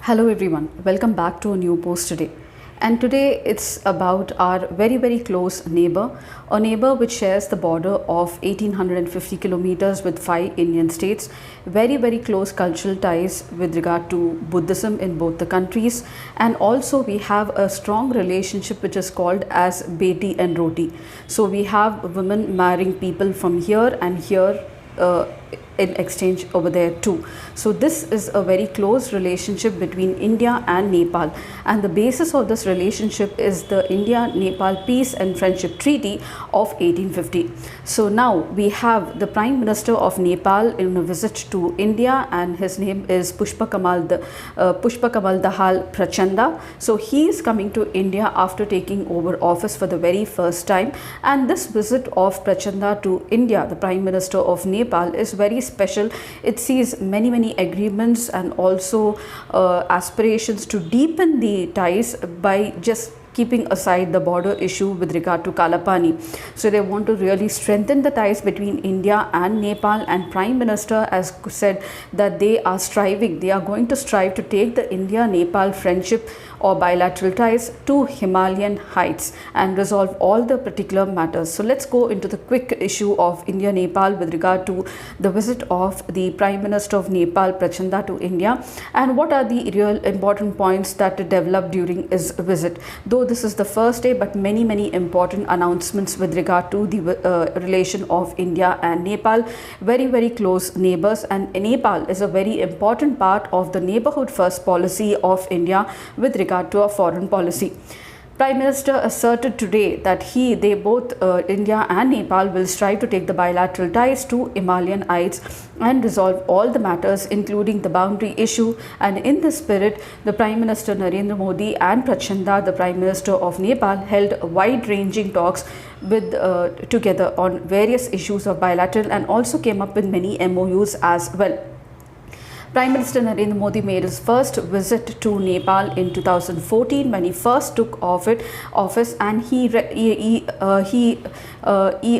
Hello everyone, welcome back to a new post today. And today it's about our very close neighbor, a neighbor which shares the border of 1850 kilometers with 5 Indian states, very close cultural ties with regard to Buddhism in both the countries, and also we have a strong relationship which is called as Beti and Roti. So we have women marrying people from here and here in exchange over there too. So this is a very close relationship between India and Nepal, and the basis of this relationship is the India-Nepal Peace and Friendship Treaty of 1850. So now we have the Prime Minister of Nepal in a visit to India, and his name is Pushpakamal Dahal Prachanda. So he is coming to India after taking over office for the very first time, and this visit of Prachanda to India, the Prime Minister of Nepal, is very special. It sees many agreements and also aspirations to deepen the ties by just keeping aside the border issue with regard to Kalapani. So they want to really strengthen the ties between India and Nepal, and Prime Minister has said that they are going to strive to take the India-Nepal friendship or bilateral ties to Himalayan heights and resolve all the particular matters. So let's go into the quick issue of India-Nepal with regard to the visit of the Prime Minister of Nepal, Prachanda, to India, and what are the real important points that developed during his visit. Though this is the first day, but many important announcements with regard to the relation of India and Nepal, very close neighbors, and Nepal is a very important part of the neighborhood first policy of India with regard to a foreign policy. Prime Minister asserted today that they both India and Nepal will strive to take the bilateral ties to Himalayan heights and resolve all the matters including the boundary issue, and in this spirit the Prime Minister Narendra Modi and Prachanda, the Prime Minister of Nepal, held wide-ranging talks with together on various issues of bilateral and also came up with many MOUs as well. Prime Minister Narendra Modi made his first visit to Nepal in 2014 when he first took office, and he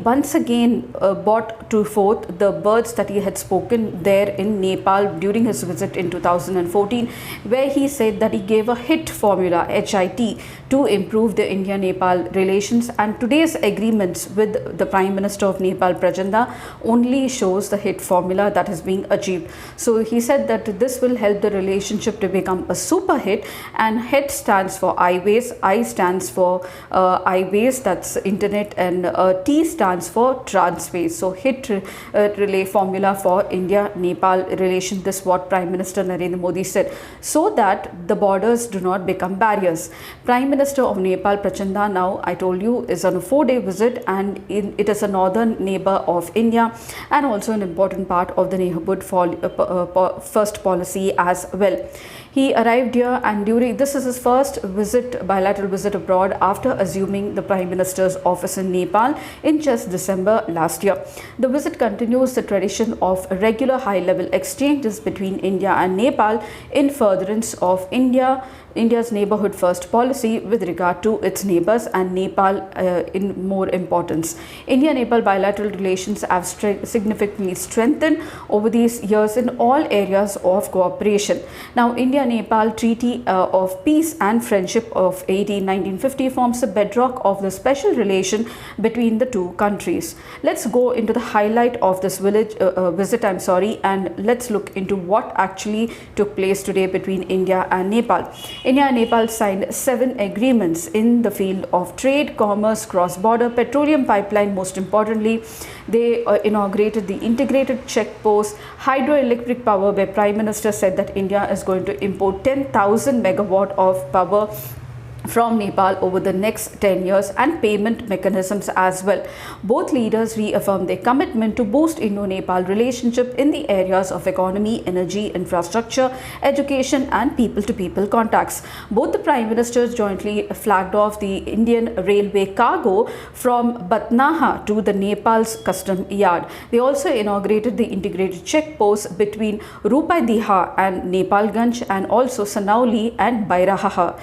once again brought to forth the words that he had spoken there in Nepal during his visit in 2014, where he said that he gave a HIT formula, HIT, to improve the India-Nepal relations, and today's agreements with the Prime Minister of Nepal, Prachanda, only shows the HIT formula that is being achieved. So he said that this will help the relationship to become a super hit, and HIT stands for highways, I stands for highways, that's internet, and T stands for transways. So HIT relay formula for India-Nepal relation. This is what Prime Minister Narendra Modi said, so that the borders do not become barriers. Prime Minister of Nepal, Prachanda, now I told you, is on a 4-day visit, and it is a northern neighbor of India and also an important part of the neighborhood first policy as well. He arrived here, and this is his first bilateral visit abroad after assuming the Prime Minister's office in Nepal in just December last year. The visit continues the tradition of regular high-level exchanges between India and Nepal in furtherance of India's neighborhood first policy with regard to its neighbors and Nepal in more importance. India-Nepal bilateral relations have significantly strengthened over these years in all areas of cooperation. Now, India-Nepal Treaty of Peace and Friendship of 1950 forms the bedrock of the special relation between the two countries. Let's go into the highlight of this visit, and let's look into what actually took place today between India and Nepal. India and Nepal signed 7 agreements in the field of trade, commerce, cross-border, petroleum pipeline. Most importantly, they inaugurated the integrated check post, hydroelectric power, where Prime Minister said that India is going to import 10,000 megawatt of power from Nepal over the next 10 years, and payment mechanisms as well. Both leaders reaffirmed their commitment to boost Indo-Nepal relationship in the areas of economy, energy, infrastructure, education, and people-to-people contacts. Both the Prime Ministers jointly flagged off the Indian Railway cargo from Batnaha to the Nepal's custom yard. They also inaugurated the integrated check post between Rupai Diha and Nepalganj, and also Sanauli and Bairahawa.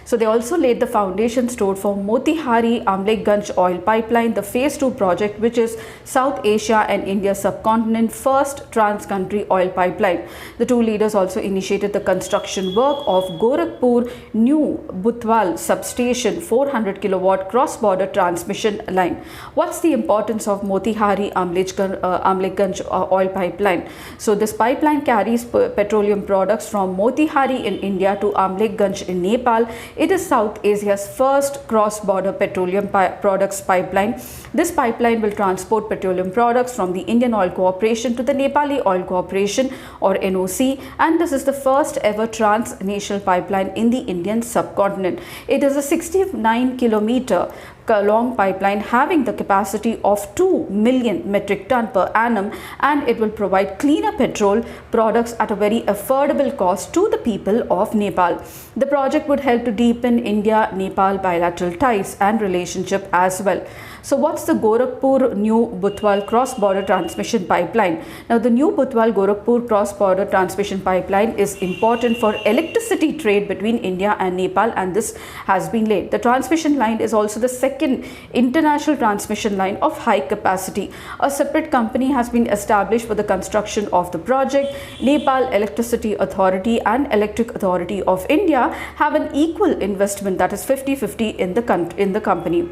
So they also laid the foundation stone for Motihari Amlekhganj oil pipeline, the phase 2 project, which is South Asia and India subcontinent first trans-country oil pipeline. The two leaders also initiated the construction work of Gorakhpur New Butwal substation 400 kilowatt cross-border transmission line. What's the importance of Motihari Amlekhganj oil pipeline? So this pipeline carries petroleum products from Motihari in India to Amlekhganj in Nepal. It is South Asia's first cross-border petroleum products pipeline. This pipeline will transport petroleum products from the Indian Oil Corporation to the Nepali Oil Corporation or NOC, and this is the first ever transnational pipeline in the Indian subcontinent. It is a 69-kilometer long pipeline having the capacity of 2 million metric ton per annum, and it will provide cleaner petrol products at a very affordable cost to the people of Nepal. The project would help to deepen India-Nepal bilateral ties and relationship as well. So what's the Gorakhpur New Butwal cross-border transmission pipeline? Now the New Butwal Gorakhpur cross-border transmission pipeline is important for electricity trade between India and Nepal, and this has been laid. The transmission line is also the second international transmission line of high capacity. A separate company has been established for the construction of the project. Nepal Electricity Authority and Electric Authority of India have an equal investment, that is 50-50 in the company.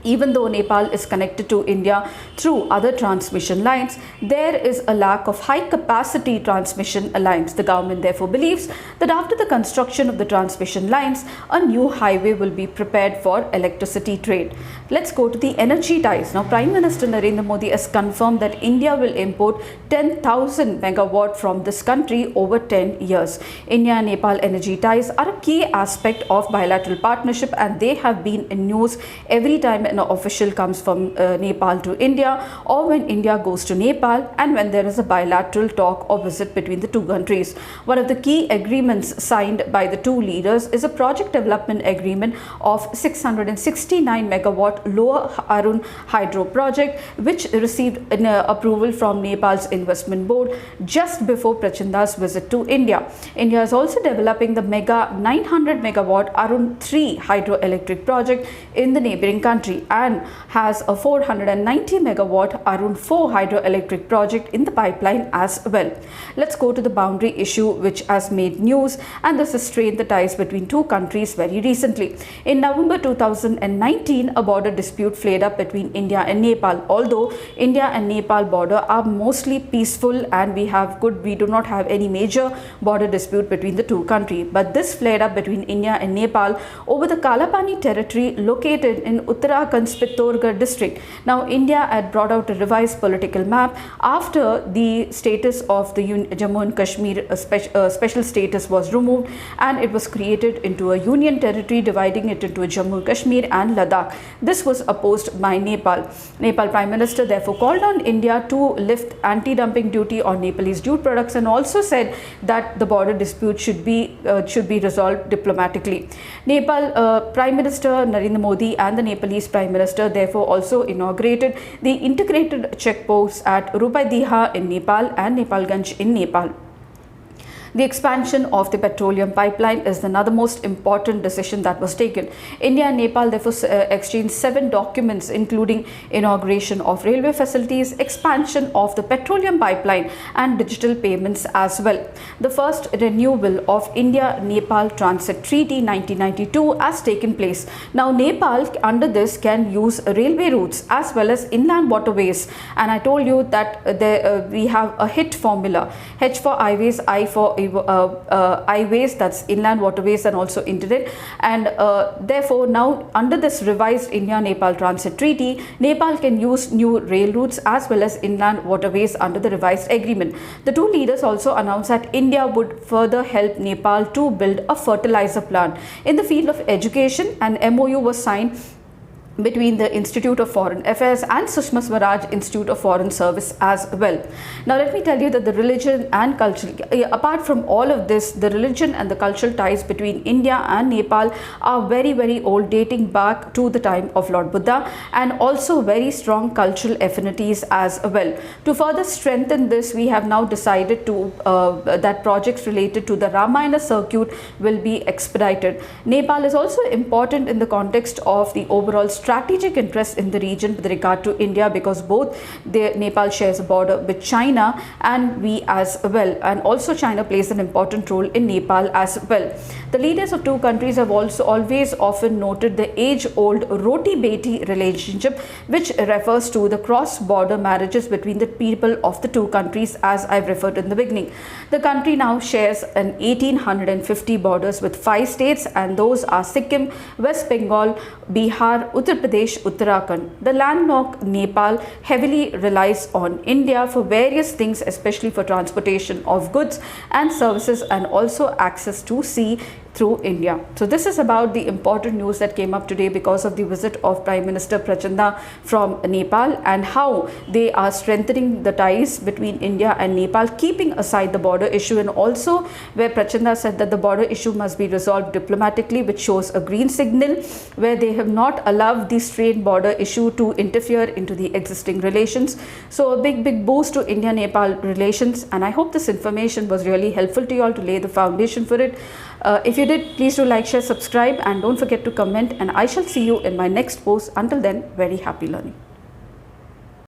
Even though Nepal is connected to India through other transmission lines, there is a lack of high capacity transmission lines. The government therefore believes that after the construction of the transmission lines, a new highway will be prepared for electricity trade. Let's go to the energy ties. Now Prime Minister Narendra Modi has confirmed that India will import 10,000 megawatt from this country over 10 years. India and Nepal energy ties are a key aspect of bilateral partnership, and they have been in news every time an official comes from Nepal to India, or when India goes to Nepal, and when there is a bilateral talk or visit between the two countries. One of the key agreements signed by the two leaders is a project development agreement of 669 megawatt Lower Arun hydro project, which received an approval from Nepal's investment board just before Prachanda's visit to India. India is also developing the mega 900 megawatt Arun 3 hydroelectric project in the neighboring country, and has a 490 megawatt Arun 4 hydroelectric project in the pipeline as well. Let's go to the boundary issue, which has made news, and this has strained the ties between two countries very recently. In November 2019, a border dispute flared up between India and Nepal. Although India and Nepal border are mostly peaceful and we do not have any major border dispute between the two countries, but this flared up between India and Nepal over the Kalapani territory located in Uttarakhand Pittorgarh district. Now India had brought out a revised political map after the status of the Jammu and Kashmir special status was removed, and it was created into a union territory, dividing it into Jammu, Kashmir and Ladakh. This was opposed by Nepal. Nepal Prime Minister therefore called on India to lift anti-dumping duty on Nepalese jute products, and also said that the border dispute should be resolved diplomatically. Nepal Prime Minister Narendra Modi and the Nepalese Prime Minister therefore also inaugurated the integrated checkposts at Rupaidiha in Nepal and Nepalganj in Nepal. The expansion of the petroleum pipeline is another most important decision that was taken. India and Nepal therefore exchanged 7 documents, including inauguration of railway facilities, expansion of the petroleum pipeline and digital payments as well. The first renewal of India-Nepal Transit Treaty 1992 has taken place. Now Nepal under this can use railway routes as well as inland waterways, and I told you that we have a HIT formula: H for highways, I for highways, that's inland waterways and also internet, and therefore now under this revised India-Nepal Transit Treaty, Nepal can use new rail routes as well as inland waterways under the revised agreement. The two leaders also announced that India would further help Nepal to build a fertilizer plant. In the field of education, an MOU was signed between the Institute of Foreign Affairs and Sushma Swaraj Institute of Foreign Service as well. Now let me tell you that the religion and culture, apart from all of this, the religion and the cultural ties between India and Nepal are very, very old, dating back to the time of Lord Buddha, and also very strong cultural affinities as well. To further strengthen this, we have now decided to that projects related to the Ramayana circuit will be expedited. Nepal is also important in the context of the overall strategic interest in the region with regard to India, because both Nepal shares a border with China and we as well, and also China plays an important role in Nepal as well. The leaders of two countries have also always often noted the age-old roti-beti relationship, which refers to the cross-border marriages between the people of the two countries, as I've referred in the beginning. The country now shares an 1850 borders with 5 states, and those are Sikkim, West Bengal, Bihar, Uttar Pradesh, Uttarakhand. The landlocked Nepal heavily relies on India for various things, especially for transportation of goods and services, and also access to sea through India. So this is about the important news that came up today because of the visit of Prime Minister Prachanda from Nepal, and how they are strengthening the ties between India and Nepal, keeping aside the border issue, and also where Prachanda said that the border issue must be resolved diplomatically, which shows a green signal, where they have not allowed the strained border issue to interfere into the existing relations. So a big boost to India-Nepal relations, and I hope this information was really helpful to you all to lay the foundation for it. If you did, please do like, share, subscribe, and don't forget to comment, and I shall see you in my next post. Until then, very happy learning.